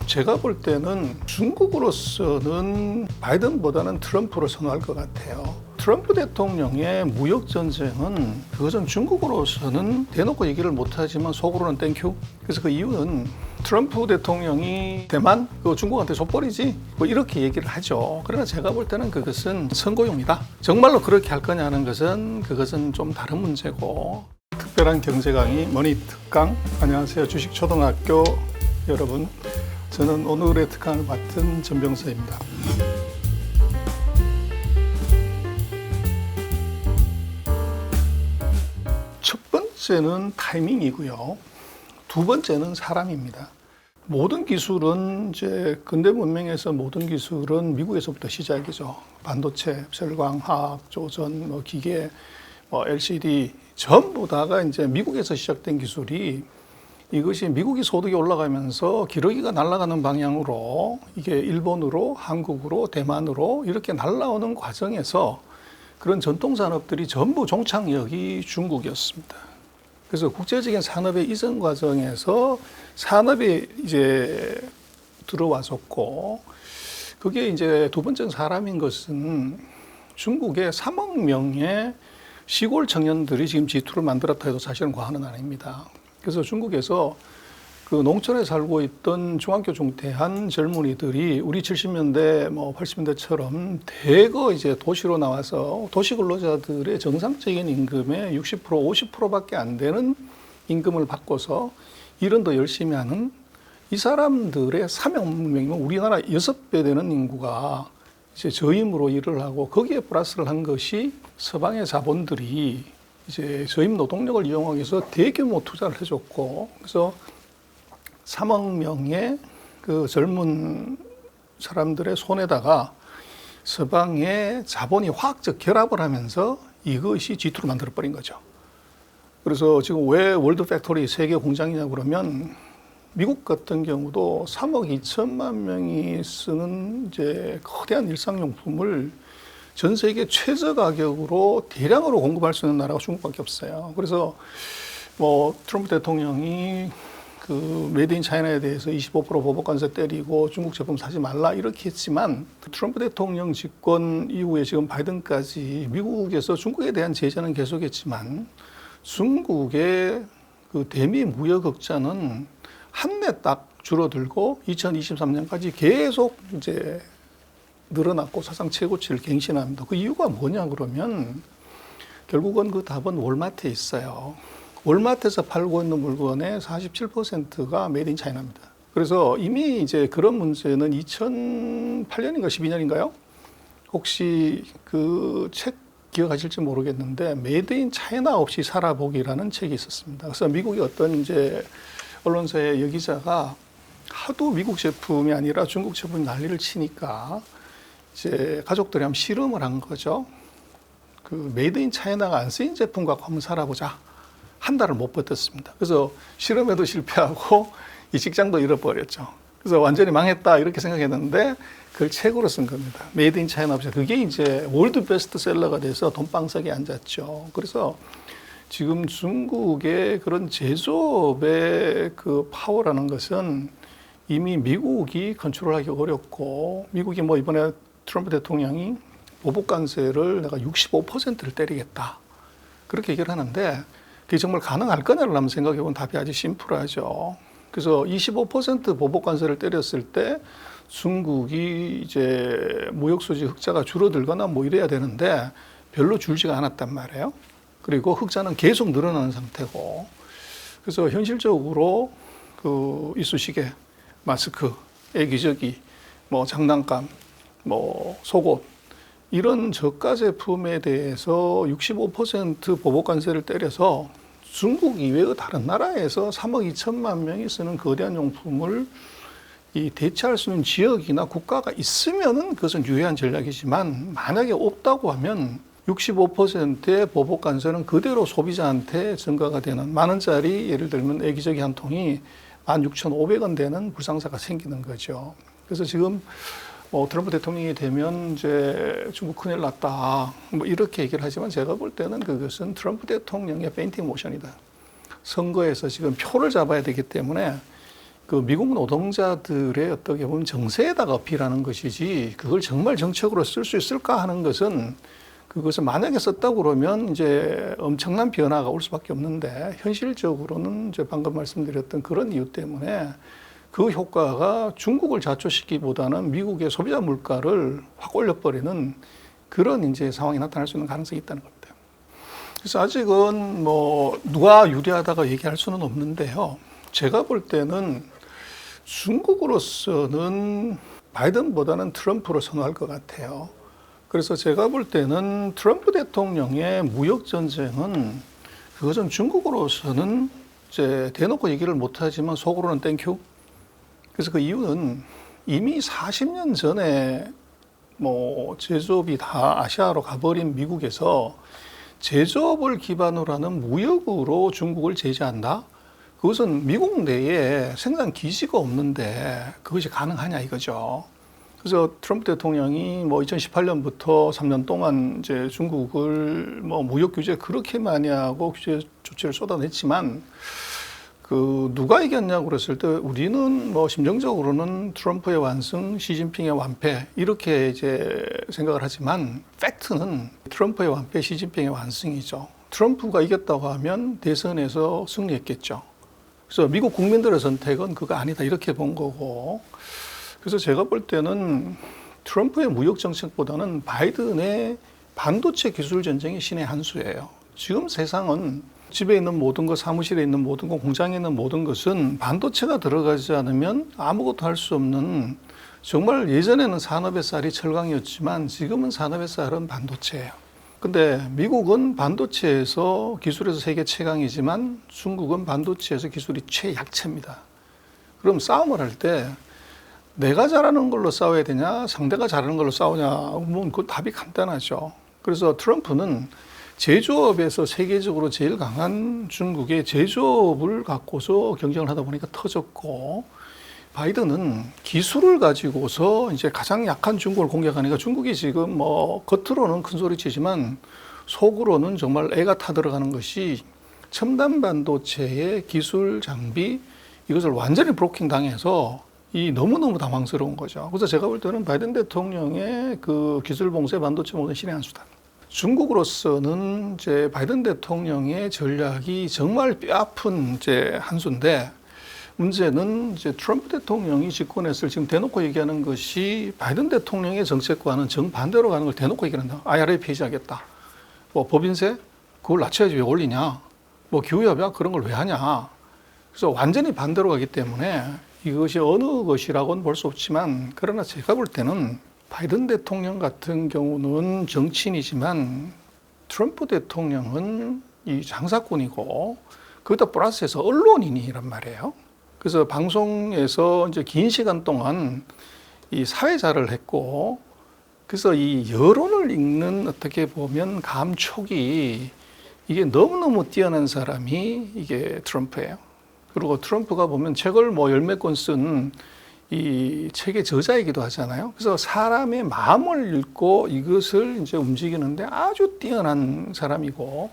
제가 볼 때는 중국으로서는 바이든보다는 트럼프를 선호할 것 같아요. 트럼프 대통령의 무역 전쟁은 그것은 중국으로서는 대놓고 얘기를 못하지만 속으로는 땡큐. 그래서 그 이유는 트럼프 대통령이 대만 그거 중국한테 줬버리지 뭐 이렇게 얘기를 하죠. 그러나 제가 볼 때는 그것은 선거용이다. 정말로 그렇게 할 거냐는 것은 그것은 좀 다른 문제고. 특별한 경제 강의 머니 특강. 안녕하세요, 주식초등학교 여러분. 저는 오늘의 특강을 맡은 전병서입니다. 첫 번째는 타이밍이고요. 두 번째는 사람입니다. 모든 기술은 이제 근대 문명에서 모든 기술은 미국에서부터 시작이죠. 반도체, 철강, 화학, 조선, 기계, LCD 전부 다가 이제 미국에서 시작된 기술이 이것이 미국이 소득이 올라가면서 기러기가 날아가는 방향으로 이게 일본으로, 한국으로, 대만으로 이렇게 날아오는 과정에서 그런 전통 산업들이 전부 종착역이 중국이었습니다. 그래서 국제적인 산업의 이전 과정에서 산업이 이제 들어왔었고, 그게 이제 두 번째 사람인 것은 중국의 3억 명의 시골 청년들이 지금 G2를 만들었다 해도 사실은 과언은 아닙니다. 그래서 중국에서 그 농촌에 살고 있던 중학교 중퇴한 젊은이들이 우리 70년대, 80년대처럼 대거 이제 도시로 나와서 도시 근로자들의 정상적인 임금의 60%, 50%밖에 안 되는 임금을 받고서 일은 더 열심히 하는 이 사람들의 3억 명이면 우리나라 6배 되는 인구가 이제 저임으로 일을 하고 거기에 플러스를 한 것이 서방의 자본들이 이제 저임 노동력을 이용하기 위해서 대규모 투자를 해줬고, 그래서 3억 명의 그 젊은 사람들의 손에다가 서방의 자본이 화학적 결합을 하면서 이것이 G2를 만들어버린 거죠. 그래서 지금 왜 월드 팩토리 세계 공장이냐 그러면 미국 같은 경우도 3억 2천만 명이 쓰는 이제 거대한 일상용품을 전 세계 최저 가격으로 대량으로 공급할 수 있는 나라가 중국밖에 없어요. 그래서 트럼프 대통령이 그 메이드 인 차이나에 대해서 25% 보복관세 때리고 중국 제품 사지 말라 이렇게 했지만, 트럼프 대통령 집권 이후에 지금 바이든까지 미국에서 중국에 대한 제재는 계속했지만 중국의 그 대미 무역 흑자는 한내 딱 줄어들고 2023년까지 계속 이제 늘어났고 사상 최고치를 갱신합니다. 그 이유가 뭐냐 그러면 결국은 그 답은 월마트에 있어요. 월마트에서 팔고 있는 물건의 47%가 메이드 인 차이나입니다. 그래서 이미 이제 그런 문제는 2008년인가 12년인가요? 혹시 그 책 기억하실지 모르겠는데 메이드 인 차이나 없이 살아보기라는 책이 있었습니다. 그래서 미국의 어떤 이제 언론사의 여기자가 하도 미국 제품이 아니라 중국 제품이 난리를 치니까 이제 가족들이 한번 실험을 한 거죠. 그 메이드 인 차이나가 안 쓰인 제품 갖고 한번 살아보자. 한 달을 못 버텼습니다. 그래서 실험에도 실패하고 이 직장도 잃어버렸죠. 그래서 완전히 망했다 이렇게 생각했는데 그걸 책으로 쓴 겁니다. 메이드 인 차이나 없이. 그게 이제 월드 베스트셀러가 돼서 돈방석에 앉았죠. 그래서 지금 중국의 그런 제조업의 그 파워라는 것은 이미 미국이 컨트롤하기 어렵고, 미국이 이번에 트럼프 대통령이 보복관세를 내가 65%를 때리겠다 그렇게 얘기를 하는데 그게 정말 가능할 거냐를 한번 생각해 보면 답이 아주 심플하죠. 그래서 25% 보복관세를 때렸을 때 중국이 이제 무역수지 흑자가 줄어들거나 이래야 되는데 별로 줄지가 않았단 말이에요. 그리고 흑자는 계속 늘어나는 상태고, 그래서 현실적으로 그 이쑤시개, 마스크, 애기저기, 장난감, 속옷 이런 저가 제품에 대해서 65% 보복관세를 때려서 중국 이외의 다른 나라에서 3억 2천만 명이 쓰는 거대한 용품을 이 대체할 수 있는 지역이나 국가가 있으면은 그것은 유효한 전략이지만, 만약에 없다고 하면 65%의 보복관세는 그대로 소비자한테 증가가 되는, 만 원짜리 예를 들면 애기저기 한 통이 16,500원 되는 불상사가 생기는 거죠. 그래서 지금 트럼프 대통령이 되면 이제 중국 큰일 났다 이렇게 얘기를 하지만, 제가 볼 때는 그것은 트럼프 대통령의 페인팅 모션이다. 선거에서 지금 표를 잡아야 되기 때문에 그 미국 노동자들의 어떻게 보면 정세에다가 어필하는 것이지 그걸 정말 정책으로 쓸 수 있을까 하는 것은 그것을 만약에 썼다고 그러면 이제 엄청난 변화가 올 수밖에 없는데 현실적으로는 이제 방금 말씀드렸던 그런 이유 때문에 그 효과가 중국을 자초시키기보다는 미국의 소비자 물가를 확 올려버리는 그런 이제 상황이 나타날 수 있는 가능성이 있다는 겁니다. 그래서 아직은 뭐 누가 유리하다고 얘기할 수는 없는데요. 제가 볼 때는 중국으로서는 바이든보다는 트럼프를 선호할 것 같아요. 그래서 제가 볼 때는 트럼프 대통령의 무역 전쟁은 그것은 중국으로서는 이제 대놓고 얘기를 못하지만 속으로는 땡큐. 그래서 그 이유는 이미 40년 전에 뭐 제조업이 다 아시아로 가버린 미국에서 제조업을 기반으로 하는 무역으로 중국을 제재한다. 그것은 미국 내에 생산 기지가 없는데 그것이 가능하냐 이거죠. 그래서 트럼프 대통령이 뭐 2018년부터 3년 동안 이제 중국을 뭐 무역 규제 그렇게 많이 하고 규제 조치를 쏟아냈지만 그 누가 이겼냐고 그랬을 때 우리는 뭐 심정적으로는 트럼프의 완승, 시진핑의 완패 이렇게 이제 생각을 하지만 팩트는 트럼프의 완패, 시진핑의 완승이죠. 트럼프가 이겼다고 하면 대선에서 승리했겠죠. 그래서 미국 국민들의 선택은 그거 아니다 이렇게 본 거고 그래서 제가 볼 때는 트럼프의 무역 정책보다는 바이든의 반도체 기술 전쟁이 신의 한 수예요. 지금 세상은 집에 있는 모든 것, 사무실에 있는 모든 것, 공장에 있는 모든 것은 반도체가 들어가지 않으면 아무것도 할 수 없는 정말 예전에는 산업의 쌀이 철강이었지만 지금은 산업의 쌀은 반도체예요. 근데 미국은 반도체에서 기술에서 세계 최강이지만 중국은 반도체에서 기술이 최약체입니다. 그럼 싸움을 할 때 내가 잘하는 걸로 싸워야 되냐, 상대가 잘하는 걸로 싸우냐, 뭐 그 답이 간단하죠. 그래서 트럼프는 제조업에서 세계적으로 제일 강한 중국의 제조업을 갖고서 경쟁을 하다 보니까 터졌고, 바이든은 기술을 가지고서 이제 가장 약한 중국을 공격하니까 중국이 지금 뭐 겉으로는 큰 소리 치지만 속으로는 정말 애가 타들어가는 것이 첨단 반도체의 기술 장비 이것을 완전히 브로킹 당해서 이 너무너무 당황스러운 거죠. 그래서 제가 볼 때는 바이든 대통령의 그 기술 봉쇄 반도체 모든 신의 한 수다. 중국으로서는 이제 바이든 대통령의 전략이 정말 뼈아픈 이제 한 수인데 문제는 이제 트럼프 대통령이 집권했을 지금 대놓고 얘기하는 것이 바이든 대통령의 정책과는 정반대로 가는 걸 대놓고 얘기한다. IRA 폐지하겠다. 뭐 법인세? 그걸 낮춰야지 왜 올리냐. 뭐 기후협약 그런 걸 왜 하냐. 그래서 완전히 반대로 가기 때문에 이것이 어느 것이라고는 볼 수 없지만 그러나 제가 볼 때는 바이든 대통령 같은 경우는 정치인이지만 트럼프 대통령은 이 장사꾼이고 거기다 플러스해서 언론인이란 말이에요. 그래서 방송에서 이제 긴 시간 동안 이 사회자를 했고 그래서 이 여론을 읽는 어떻게 보면 감촉이 이게 너무너무 뛰어난 사람이 이게 트럼프예요. 그리고 트럼프가 보면 책을 뭐 열 몇 권 쓴 이 책의 저자이기도 하잖아요. 그래서 사람의 마음을 읽고 이것을 이제 움직이는데 아주 뛰어난 사람이고,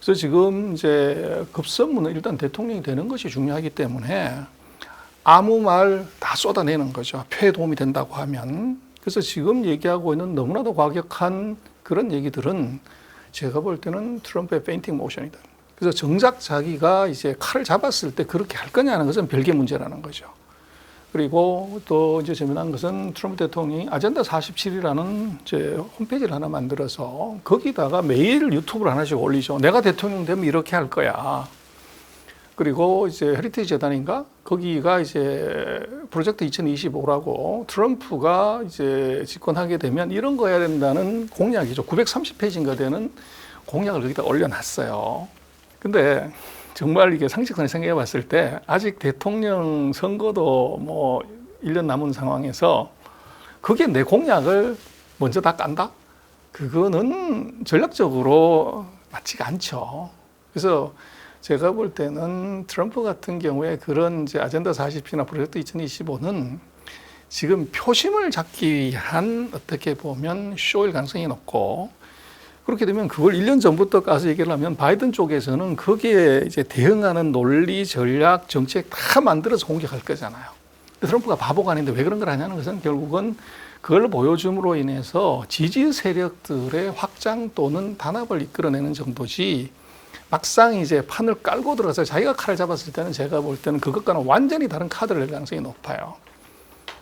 그래서 지금 이제 급선무는 일단 대통령이 되는 것이 중요하기 때문에 아무 말 다 쏟아내는 거죠. 표에 도움이 된다고 하면. 그래서 지금 얘기하고 있는 너무나도 과격한 그런 얘기들은 제가 볼 때는 트럼프의 페인팅 모션이다. 그래서 정작 자기가 이제 칼을 잡았을 때 그렇게 할 거냐는 것은 별개 문제라는 거죠. 그리고 또 이제 재미난 것은 트럼프 대통령이 아젠다 47이라는 이제 홈페이지를 하나 만들어서 거기다가 매일 유튜브를 하나씩 올리죠. 내가 대통령 되면 이렇게 할 거야. 그리고 이제 헤리티지 재단인가? 거기가 이제 프로젝트 2025라고 트럼프가 이제 집권하게 되면 이런 거 해야 된다는 공약이죠. 930페이지인가 되는 공약을 거기다 올려놨어요. 근데 정말 이게 상식선을 생각해 봤을 때 아직 대통령 선거도 뭐 1년 남은 상황에서 그게 내 공약을 먼저 다 깐다? 그거는 전략적으로 맞지가 않죠. 그래서 제가 볼 때는 트럼프 같은 경우에 그런 이제 아젠다 40이나 프로젝트 2025는 지금 표심을 잡기 위한 어떻게 보면 쇼일 가능성이 높고 그렇게 되면 그걸 1년 전부터 가서 얘기를 하면 바이든 쪽에서는 거기에 이제 대응하는 논리, 전략, 정책 다 만들어서 공격할 거잖아요. 트럼프가 바보가 아닌데 왜 그런 걸 하냐는 것은 결국은 그걸 보여줌으로 인해서 지지 세력들의 확장 또는 단합을 이끌어내는 정도지 막상 이제 판을 깔고 들어가서 자기가 칼을 잡았을 때는 제가 볼 때는 그것과는 완전히 다른 카드를 낼 가능성이 높아요.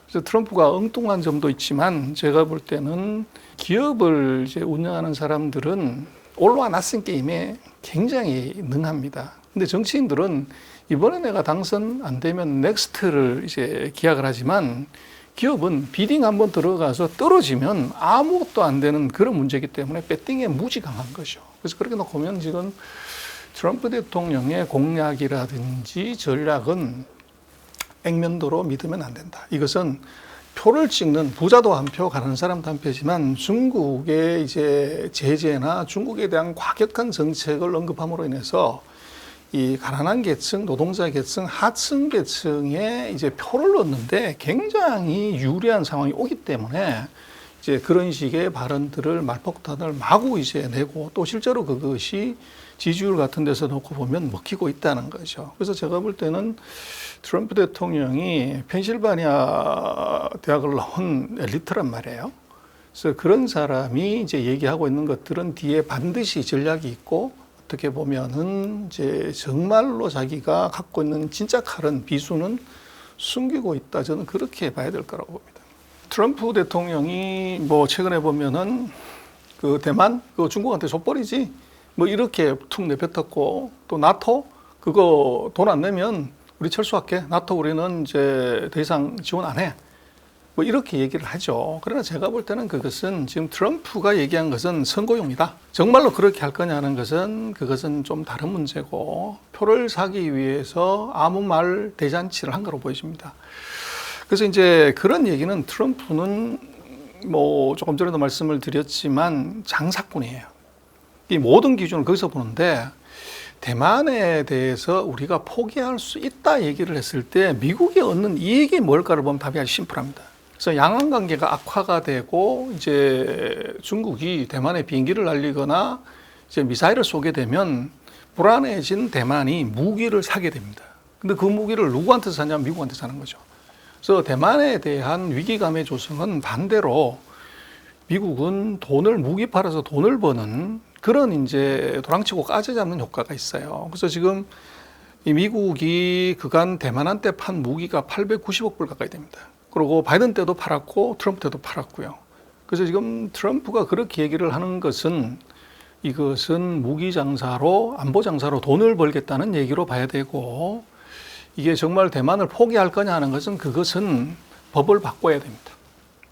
그래서 트럼프가 엉뚱한 점도 있지만 제가 볼 때는 기업을 이제 운영하는 사람들은 올와 낯선 게임에 굉장히 능합니다. 근데 정치인들은 이번에 내가 당선 안 되면 넥스트를 이제 기약을 하지만 기업은 비딩 한번 들어가서 떨어지면 아무것도 안 되는 그런 문제이기 때문에 배팅에 무지 강한 거죠. 그래서 그렇게 놓고 보면 지금 트럼프 대통령의 공약이라든지 전략은 액면도로 믿으면 안 된다. 이것은 표를 찍는 부자도 한 표, 가난한 사람도 한 표지만 중국의 이제 제재나 중국에 대한 과격한 정책을 언급함으로 인해서 이 가난한 계층, 노동자 계층, 하층 계층에 이제 표를 얻는데 굉장히 유리한 상황이 오기 때문에 이제 그런 식의 발언들을 말폭탄을 마구 이제 내고 또 실제로 그것이 지지율 같은 데서 놓고 보면 먹히고 있다는 거죠. 그래서 제가 볼 때는 트럼프 대통령이 펜실바니아 대학을 나온 엘리트란 말이에요. 그래서 그런 사람이 이제 얘기하고 있는 것들은 뒤에 반드시 전략이 있고 어떻게 보면은 이제 정말로 자기가 갖고 있는 진짜 칼은 비수는 숨기고 있다. 저는 그렇게 봐야 될 거라고 봅니다. 트럼프 대통령이 뭐 최근에 보면은 그 대만 그 중국한테 족벌이지 뭐 이렇게 툭 내뱉었고 또 나토 그거 돈 안 내면 우리 철수할게. 나토 우리는 이제 더 이상 지원 안 해. 뭐 이렇게 얘기를 하죠. 그러나 제가 볼 때는 그것은 지금 트럼프가 얘기한 것은 선거용이다. 정말로 그렇게 할 거냐는 것은 그것은 좀 다른 문제고 표를 사기 위해서 아무 말 대잔치를 한 거로 보여집니다. 그래서 이제 그런 얘기는 트럼프는 뭐 조금 전에도 말씀을 드렸지만 장사꾼이에요. 이 모든 기준을 거기서 보는데 대만에 대해서 우리가 포기할 수 있다 얘기를 했을 때 미국이 얻는 이익이 뭘까를 보면 답이 아주 심플합니다. 그래서 양안 관계가 악화가 되고 이제 중국이 대만에 비행기를 날리거나 이제 미사일을 쏘게 되면 불안해진 대만이 무기를 사게 됩니다. 근데 그 무기를 누구한테 사냐면 미국한테 사는 거죠. 그래서 대만에 대한 위기감의 조성은 반대로 미국은 무기 팔아서 돈을 버는 그런 이제 도랑치고 까져잡는 효과가 있어요. 그래서 지금 이 미국이 그간 대만한테 판 무기가 890억 불 가까이 됩니다. 그리고 바이든 때도 팔았고 트럼프 때도 팔았고요. 그래서 지금 트럼프가 그렇게 얘기를 하는 것은 이것은 무기 장사로 안보 장사로 돈을 벌겠다는 얘기로 봐야 되고 이게 정말 대만을 포기할 거냐 하는 것은 그것은 법을 바꿔야 됩니다.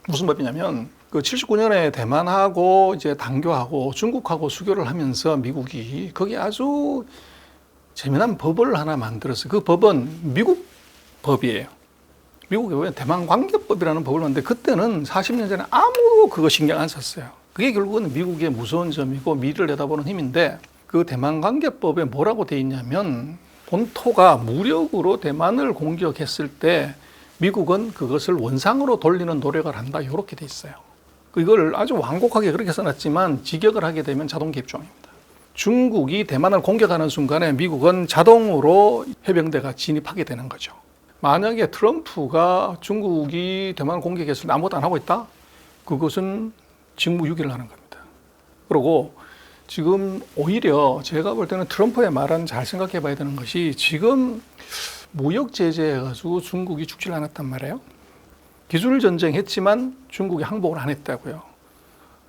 무슨 법이냐면 그 79년에 대만하고 이제 단교하고 중국하고 수교를 하면서 미국이 거기 아주 재미난 법을 하나 만들었어요. 그 법은 미국 법이에요. 미국에 보면 대만관계법이라는 법을 만드는데 그때는 40년 전에 아무도 그거 신경 안 썼어요. 그게 결국은 미국의 무서운 점이고 미래를 내다보는 힘인데 그 대만관계법에 뭐라고 돼 있냐면 본토가 무력으로 대만을 공격했을 때 미국은 그것을 원상으로 돌리는 노력을 한다. 이렇게 돼 있어요. 이걸 아주 완곡하게 그렇게 써놨지만 직역을 하게 되면 자동 개입조항입니다. 중국이 대만을 공격하는 순간에 미국은 자동으로 해병대가 진입하게 되는 거죠. 만약에 트럼프가 중국이 대만을 공격했을 때 아무것도 안 하고 있다? 그것은 직무유기를 하는 겁니다. 그리고 지금 오히려 제가 볼 때는 트럼프의 말은 잘 생각해 봐야 되는 것이 지금 무역 제재해가지고 중국이 죽질 않았단 말이에요. 기술 전쟁했지만 중국이 항복을 안 했다고요.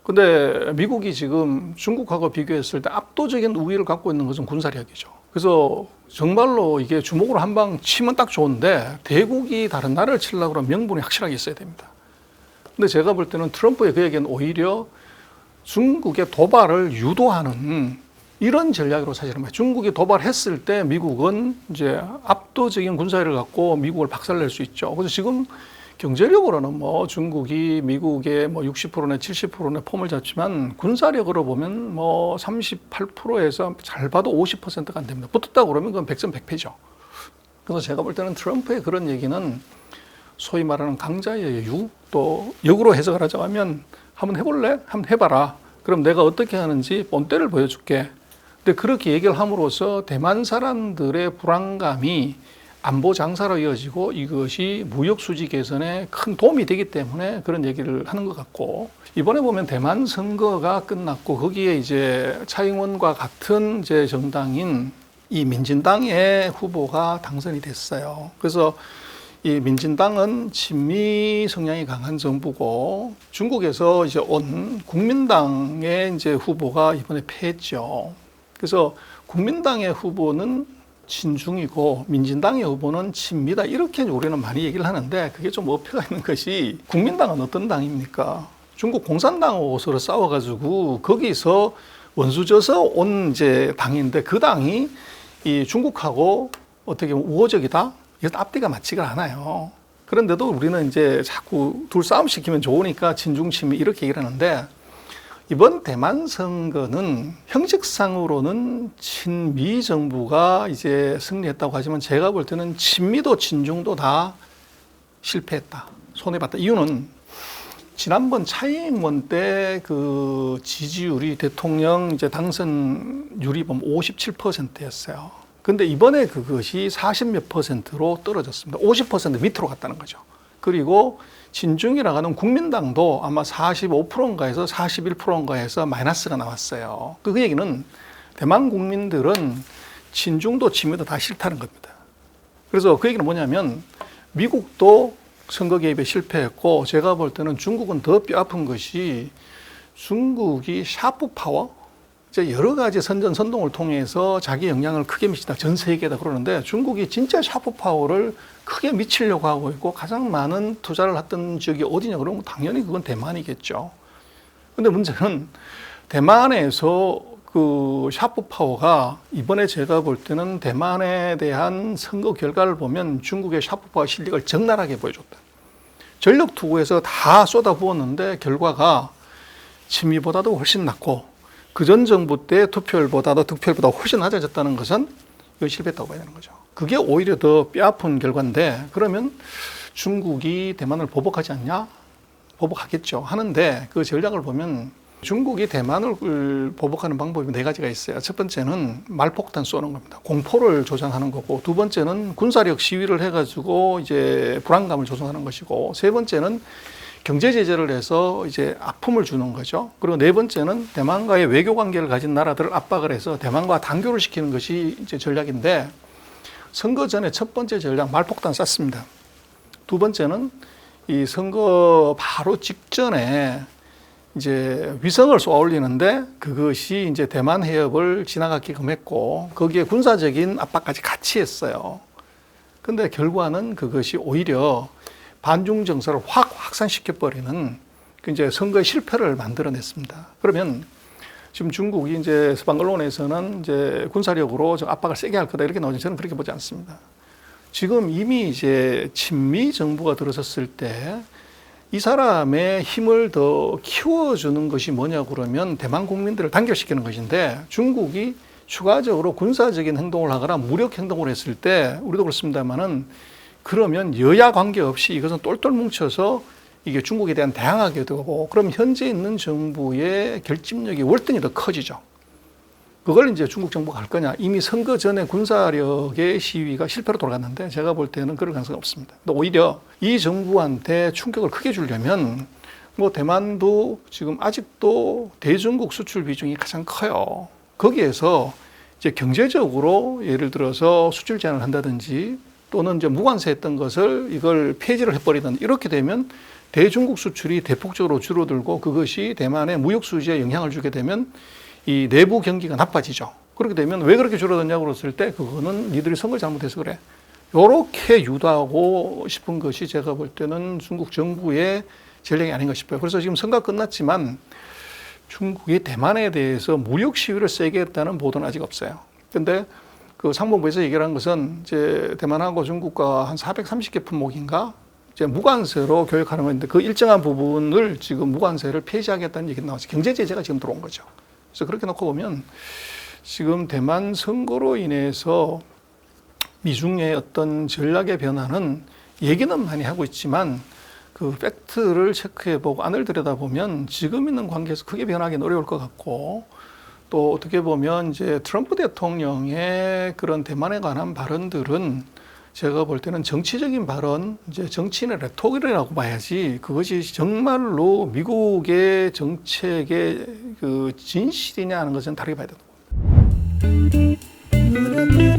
근데 미국이 지금 중국하고 비교했을 때 압도적인 우위를 갖고 있는 것은 군사력이죠. 그래서 정말로 이게 주먹으로 한 방 치면 딱 좋은데 대국이 다른 나라를 치려고 하면 명분이 확실하게 있어야 됩니다. 근데 제가 볼 때는 트럼프의 그 얘기는 오히려 중국의 도발을 유도하는 이런 전략으로 사실은 중국이 도발했을 때 미국은 이제 압도적인 군사력을 갖고 미국을 박살낼 수 있죠. 그래서 지금 경제력으로는 뭐 중국이 미국의 뭐 60%나 70%의 폼을 잡지만 군사력으로 보면 뭐 38%에서 잘 봐도 50%가 안 됩니다. 붙었다고 그러면 그건 백전백패죠. 그래서 제가 볼 때는 트럼프의 그런 얘기는 소위 말하는 강자의 유, 또 역으로 해석을 하자고 하면 한번 해볼래? 한번 해봐라. 그럼 내가 어떻게 하는지 본때를 보여줄게. 근데 그렇게 얘기를 함으로써 대만 사람들의 불안감이 안보 장사로 이어지고 이것이 무역 수지 개선에 큰 도움이 되기 때문에 그런 얘기를 하는 것 같고, 이번에 보면 대만 선거가 끝났고 거기에 이제 차잉원과 같은 이제 정당인 이 민진당의 후보가 당선이 됐어요. 그래서 이 민진당은 친미 성향이 강한 정부고, 중국에서 이제 온 국민당의 이제 후보가 이번에 패했죠. 그래서 국민당의 후보는 친중이고 민진당의 후보는 친미다, 이렇게 우리는 많이 얘기를 하는데, 그게 좀 어폐가 있는 것이, 국민당은 어떤 당입니까? 중국 공산당하고 서로 싸워가지고 거기서 원수져서 온 이제 당인데, 그 당이 이 중국하고 어떻게 보면 우호적이다? 이것 앞뒤가 맞지가 않아요. 그런데도 우리는 이제 자꾸 둘 싸움 시키면 좋으니까 친중 친미 이렇게 얘기를 하는데, 이번 대만 선거는 형식상으로는 친미 정부가 이제 승리했다고 하지만, 제가 볼 때는 친미도 친중도 다 실패했다, 손해봤다. 이유는 지난번 차이잉원 때 그 지지율이, 대통령 이제 당선율이 보면 57%였어요. 근데 이번에 그것이 40몇 %로 떨어졌습니다. 50% 밑으로 갔다는 거죠. 그리고 친중이라고 하는 국민당도 아마 45%인가에서 41%인가에서 마이너스가 나왔어요. 그 얘기는 대만 국민들은 친중도 친미도 다 싫다는 겁니다. 그래서 그 얘기는 뭐냐면, 미국도 선거 개입에 실패했고, 제가 볼 때는 중국은 더 뼈아픈 것이, 중국이 샤프 파워, 이제 여러 가지 선전선동을 통해서 자기 영향을 크게 미친다, 전 세계에다 그러는데, 중국이 진짜 샤프 파워를 크게 미치려고 하고 있고 가장 많은 투자를 했던 지역이 어디냐 그러면 당연히 그건 대만이겠죠. 근데 문제는 대만에서 그 샤프 파워가, 이번에 제가 볼 때는 대만에 대한 선거 결과를 보면 중국의 샤프 파워 실력을 적나라하게 보여줬다. 전력 투구에서 다 쏟아부었는데 결과가 친미보다도 훨씬 낫고, 그전 정부 때 투표율보다도 득표율보다 훨씬 낮아졌다는 것은 이거 실패했다고 봐야 되는 거죠. 그게 오히려 더 뼈아픈 결과인데, 그러면 중국이 대만을 보복하지 않냐? 보복하겠죠. 하는데 그 전략을 보면 중국이 대만을 보복하는 방법이 네 가지가 있어요. 첫 번째는 말폭탄 쏘는 겁니다. 공포를 조장하는 거고, 두 번째는 군사력 시위를 해가지고 이제 불안감을 조성하는 것이고, 세 번째는 경제 제재를 해서 이제 아픔을 주는 거죠. 그리고 네 번째는 대만과의 외교 관계를 가진 나라들을 압박을 해서 대만과 단교를 시키는 것이 이제 전략인데, 선거 전에 첫 번째 전략 말폭탄 쐈습니다. 두 번째는 이 선거 바로 직전에 이제 위성을 쏘아 올리는데, 그것이 이제 대만 해협을 지나가게끔 했고, 거기에 군사적인 압박까지 같이 했어요. 근데 결과는 그것이 오히려 반중 정서를 확 확산시켜버리는 이제 선거의 실패를 만들어냈습니다. 그러면 지금 중국이 이제 서방 언론에서는 이제 군사력으로 압박을 세게 할 거다 이렇게 나오지, 저는 그렇게 보지 않습니다. 지금 이미 이제 친미 정부가 들어섰을 때 이 사람의 힘을 더 키워주는 것이 뭐냐고 그러면 대만 국민들을 단결시키는 것인데, 중국이 추가적으로 군사적인 행동을 하거나 무력 행동을 했을 때, 우리도 그렇습니다만은, 그러면 여야 관계없이 이것은 똘똘 뭉쳐서 이게 중국에 대한 대항하게 되고, 그럼 현재 있는 정부의 결집력이 월등히 더 커지죠. 그걸 이제 중국 정부가 할 거냐? 이미 선거 전에 군사력의 시위가 실패로 돌아갔는데, 제가 볼 때는 그럴 가능성이 없습니다. 또 오히려 이 정부한테 충격을 크게 주려면, 뭐 대만도 지금 아직도 대중국 수출 비중이 가장 커요. 거기에서 이제 경제적으로 예를 들어서 수출 제한을 한다든지, 또는 이제 무관세 했던 것을 이걸 폐지를 해버리든, 이렇게 되면 대중국 수출이 대폭적으로 줄어들고, 그것이 대만의 무역 수지에 영향을 주게 되면 이 내부 경기가 나빠지죠. 그렇게 되면 왜 그렇게 줄어드냐고 그랬을 때, 그거는 니들이 선거를 잘못해서 그래, 이렇게 유도하고 싶은 것이 제가 볼 때는 중국 정부의 전략이 아닌가 싶어요. 그래서 지금 선거가 끝났지만 중국이 대만에 대해서 무력 시위를 세게 했다는 보도는 아직 없어요. 그런데 그 상봉부에서 얘기를 한 것은, 이제 대만하고 중국과 한 430개 품목인가 이제 무관세로 교역하는 건데, 그 일정한 부분을 지금 무관세를 폐지하겠다는 얘기가 나왔어요. 경제 제재가 지금 들어온 거죠. 그래서 그렇게 놓고 보면 지금 대만 선거로 인해서 미중의 어떤 전략의 변화는 얘기는 많이 하고 있지만, 그 팩트를 체크해보고 안을 들여다보면 지금 있는 관계에서 크게 변하기는 어려울 것 같고 또 어떻게 보면 이제 트럼프 대통령의 그런 대만에 관한 발언들은 제가 볼 때는 정치적인 발언, 이제 정치인의 레토릭이라고 봐야지 그것이 정말로 미국의 정책의 그 진실이냐 하는 것은 다르게 봐야 된다고 봅니다.